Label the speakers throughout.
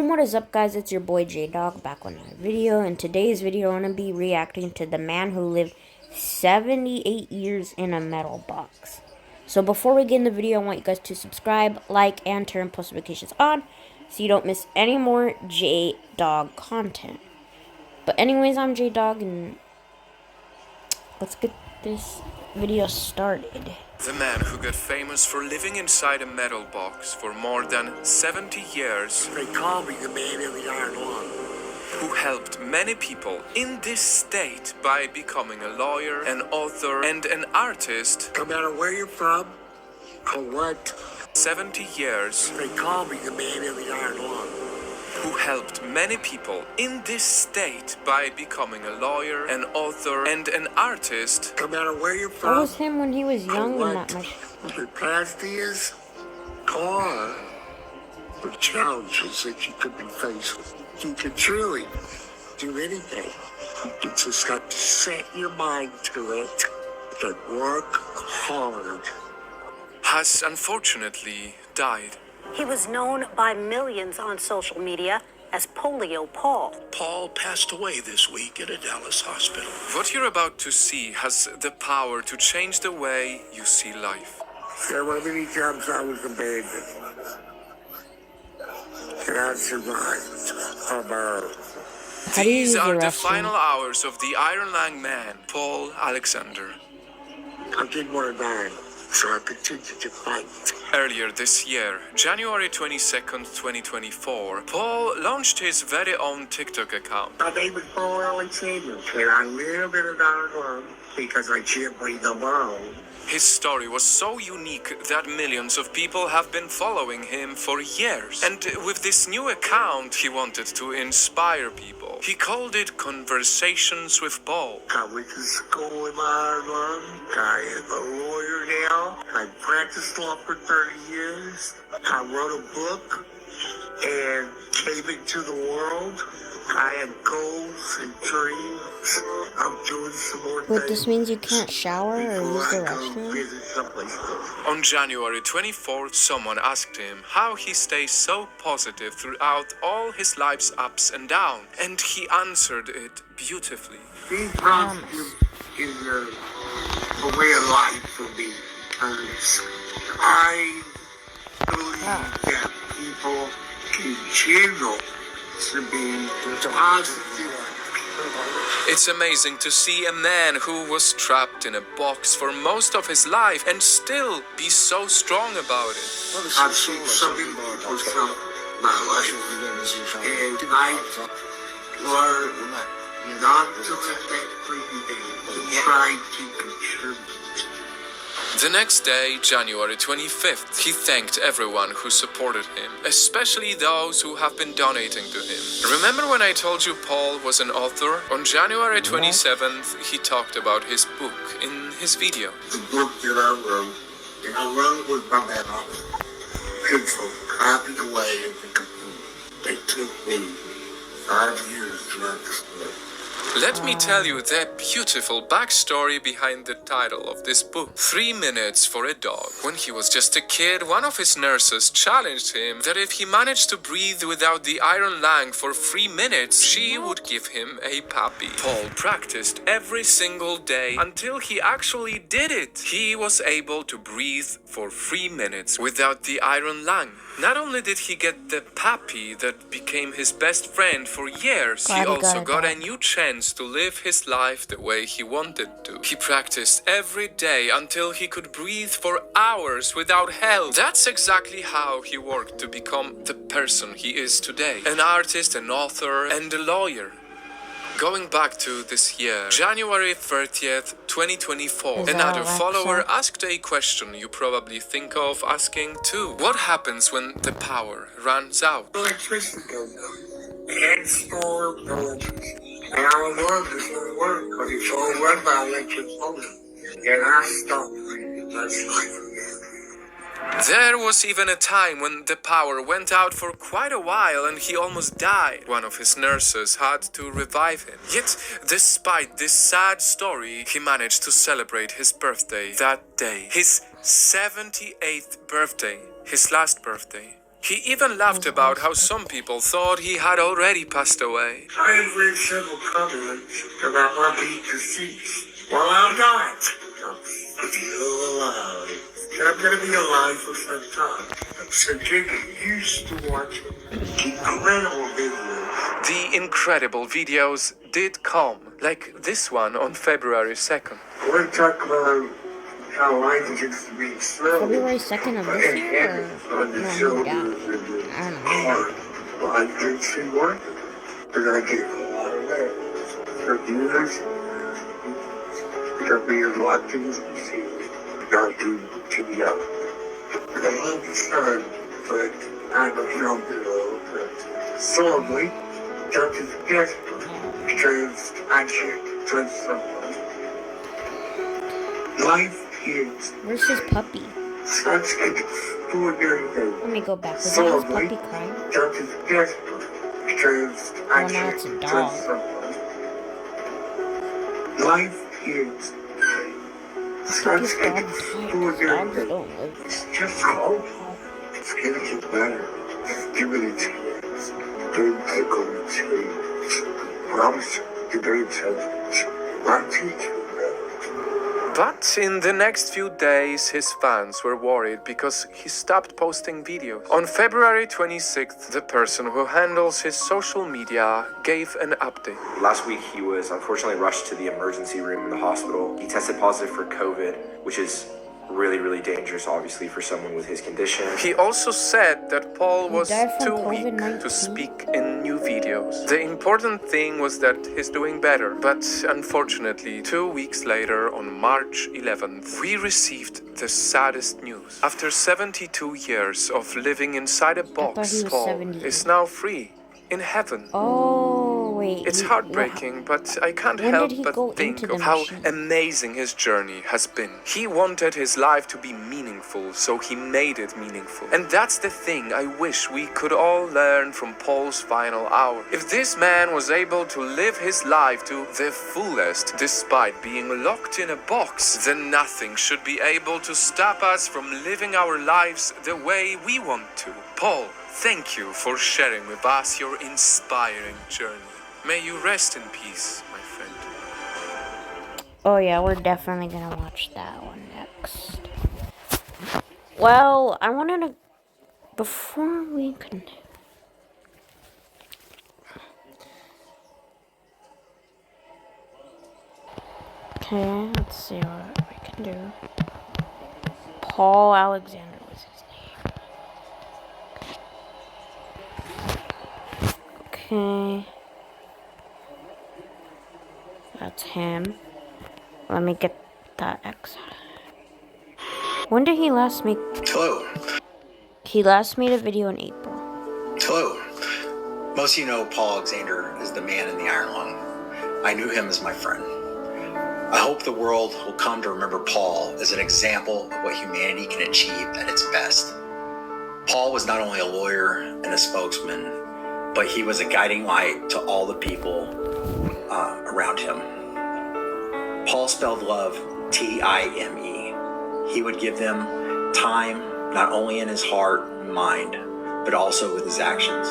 Speaker 1: what is up, guys? It's your boy J-Dog back on another video. In today's video, I'm going to be reacting to the man who lived 78 years in a metal box. So before we get in the video, I want you guys to subscribe, like, and turn post notifications on so you don't miss any more J-Dog content. But anyways, I'm J-Dog, and let's get this video started.
Speaker 2: The man who got famous for living inside a metal box for more than 70 years.
Speaker 3: They call me the man in the iron lung.
Speaker 2: Who helped many people in this state by becoming a lawyer, an author, and an artist.
Speaker 3: No matter where you're from or what,
Speaker 2: 70 years.
Speaker 3: they call me the man in the iron lung.
Speaker 2: Who helped many people in this state by becoming a lawyer, an author, and an artist.
Speaker 3: No matter where you're
Speaker 1: That
Speaker 3: from
Speaker 1: was him when he was young
Speaker 3: or
Speaker 1: and
Speaker 3: what
Speaker 1: not much.
Speaker 3: your past is, or the challenges that you could be faced with. You can truly do anything. You just got to set your mind to it and work hard.
Speaker 2: Has unfortunately died.
Speaker 4: He was known by millions on social media as Polio Paul.
Speaker 3: Paul passed away this week at a Dallas hospital.
Speaker 2: What you're about to see has the power to change the way you see life.
Speaker 3: There were many times I was abandoned. And I survived on my own.
Speaker 1: How do you use
Speaker 2: These are
Speaker 1: the
Speaker 2: the
Speaker 1: restroom?
Speaker 2: final hours of the Iron Lung man, Paul Alexander.
Speaker 3: I didn't want to die, so I continued to fight.
Speaker 2: Earlier this year, January 22nd, 2024, Paul launched his very own TikTok account.
Speaker 3: My name is Paul Alexander, and I live in an iron lung because I can't breathe on my own.
Speaker 2: His story was so unique that millions of people have been following him for years. And with this new account, he wanted to inspire people. He called it Conversations with Paul.
Speaker 3: I went to school in my iron lung. I am a lawyer now. I practiced law for 30 years. I wrote a book and gave it to the world. I have goals and dreams. I'm doing some more things.
Speaker 1: But this means you can't shower or use the
Speaker 3: before I go
Speaker 1: restroom?
Speaker 3: visit someplace.
Speaker 2: On January 24th, someone asked him how he stays so positive throughout all his life's ups and downs. And he answered it beautifully.
Speaker 3: Being positive is a way of life for me. Because I believe that people in general should be positive.
Speaker 2: It's amazing to see a man who was trapped in a box for most of his life and still be so strong about it.
Speaker 3: I've seen so many people from my life, and I learned not to let that bring me down, try to contribute.
Speaker 2: The next day, January 25th, he thanked everyone who supported him, especially those who have been donating to him. Remember when I told you Paul was an author? On January 27th, he talked about his book in his video.
Speaker 3: The book that I wrote, and I wrote it with my mom. People copied away in the computer. It took me 5 years to understand.
Speaker 2: Let me tell you the beautiful backstory behind the title of this book, 3 Minutes for a Dog. When he was just a kid, one of his nurses challenged him that if he managed to breathe without the iron lung for 3 minutes, she would give him a puppy. Paul practiced every single day until he actually did it. He was able to breathe for 3 minutes without the iron lung. Not only did he get the puppy that became his best friend for years, he also got a new chance to live his life the way he wanted to. He practiced every day until he could breathe for hours without help. That's exactly how he worked to become the person he is today. An artist, an author, and a lawyer. Going back to this year, January 30th, 2024, another follower asked a question you probably think of asking too. What happens when the power runs out?
Speaker 3: Electricity goes out. And store electricity. And our world is going to work because it's all run by electric motor. And I stopped breathing. That's life again.
Speaker 2: There was even a time when the power went out for quite a while and he almost died. One of his nurses had to revive him. Yet, despite this sad story, he managed to celebrate his birthday that day. His 78th birthday, his last birthday. He even laughed about how some people thought he had already passed away.
Speaker 3: I have read several comments about my being deceased. Well, I'm not. I'm still alive. And I'm going to be alive for some time. So Jacob used to watch incredible videos.
Speaker 2: The incredible videos did come, like this one on February 2nd.
Speaker 3: I want to talk about how life gets to be slow.
Speaker 1: February 2nd of this year? Or?
Speaker 3: On the
Speaker 1: No,
Speaker 3: shoulders
Speaker 1: yeah.
Speaker 3: and the
Speaker 1: I don't know.
Speaker 3: heart. Well, I did see work, but I get a lot of that. For years, because we have a lot of things to see. Not to be up. I love the sun, but I'm a young girl. But slowly, just as desperate, because I can't trust someone. Life is
Speaker 1: Where's his puppy?
Speaker 3: such an extraordinary thing.
Speaker 1: Let me go back. Was that his puppy crying?
Speaker 3: Just as desperate, because I
Speaker 1: Oh, now
Speaker 3: can't
Speaker 1: it's a dog.
Speaker 3: trust someone. Life is such
Speaker 1: His
Speaker 3: an
Speaker 1: dog's
Speaker 3: extraordinary
Speaker 1: dogs
Speaker 3: thing.
Speaker 1: don't live.
Speaker 3: It's just cold. It's gonna get better. Just give it a chance. Don't take on the change. Promise you don't change. My teacher.
Speaker 2: But in the next few days, his fans were worried because he stopped posting videos. On February 26th, the person who handles his social media gave an update.
Speaker 5: Last week, he was unfortunately rushed to the emergency room in the hospital. He tested positive for COVID, which is really, really dangerous, obviously, for someone with his condition.
Speaker 2: He also said that Paul was
Speaker 1: died from
Speaker 2: too weak
Speaker 1: COVID-19?
Speaker 2: to speak in new videos. The important thing was that he's doing better, but unfortunately, 2 weeks later, on March 11th, we received the saddest news. After 72 years of living inside a box,
Speaker 1: he was
Speaker 2: Paul
Speaker 1: 78.
Speaker 2: is now free in heaven.
Speaker 1: Oh, wait.
Speaker 2: It's heartbreaking, but I can't
Speaker 1: When
Speaker 2: help
Speaker 1: did he
Speaker 2: but
Speaker 1: go
Speaker 2: think
Speaker 1: into the
Speaker 2: of how
Speaker 1: machine?
Speaker 2: amazing his journey has been. He wanted his life to be meaningful, so he made it meaningful. And that's the thing I wish we could all learn from Paul's final hour. If this man was able to live his life to the fullest, despite being locked in a box, then nothing should be able to stop us from living our lives the way we want to. Paul, thank you for sharing with us your inspiring journey. May you rest in peace, my friend.
Speaker 1: Oh, yeah, we're definitely gonna watch that one next. Well, I wanted to... Before we continue... Okay, let's see what we can do. Paul Alexander was his name. Okay. That's him. Let me get that X out. When did he last make...
Speaker 6: Hello.
Speaker 1: He last made a video in April.
Speaker 6: Hello. Most of you know Paul Alexander is the man in the iron lung. I knew him as my friend. I hope the world will come to remember Paul as an example of what humanity can achieve at its best. Paul was not only a lawyer and a spokesman, but he was a guiding light to all the people around him. Paul spelled love T-I-M-E. He would give them time, not only in his heart and mind, but also with his actions.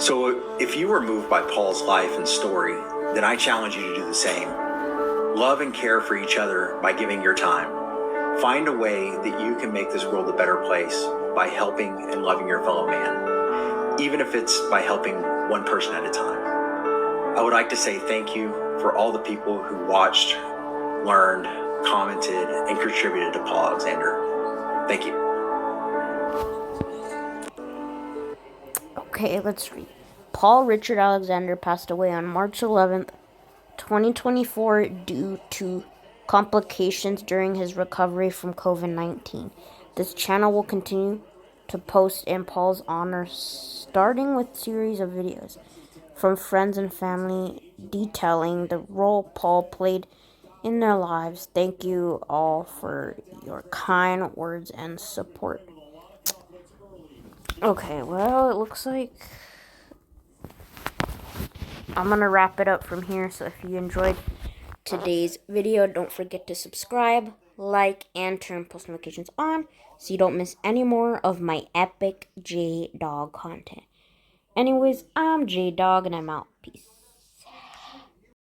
Speaker 6: So if you were moved by Paul's life and story, then I challenge you to do the same. Love and care for each other by giving your time. Find a way that you can make this world a better place by helping and loving your fellow man, even if it's by helping one person at a time. I would like to say thank you for all the people who watched, learned, commented, and contributed to Paul Alexander. Thank you.
Speaker 1: Okay, let's read. Paul Richard Alexander passed away on March 11th, 2024 due to complications during his recovery from COVID-19. This channel will continue to post in Paul's honor, starting with series of videos from friends and family detailing the role Paul played in their lives. Thank you all for your kind words and support. Okay, well, it looks like I'm gonna wrap it up from here. So if you enjoyed today's video, don't forget to subscribe, like, and turn post notifications on so you don't miss any more of my epic J-Dog content. Anyways, I'm J-Dog and I'm out. Peace.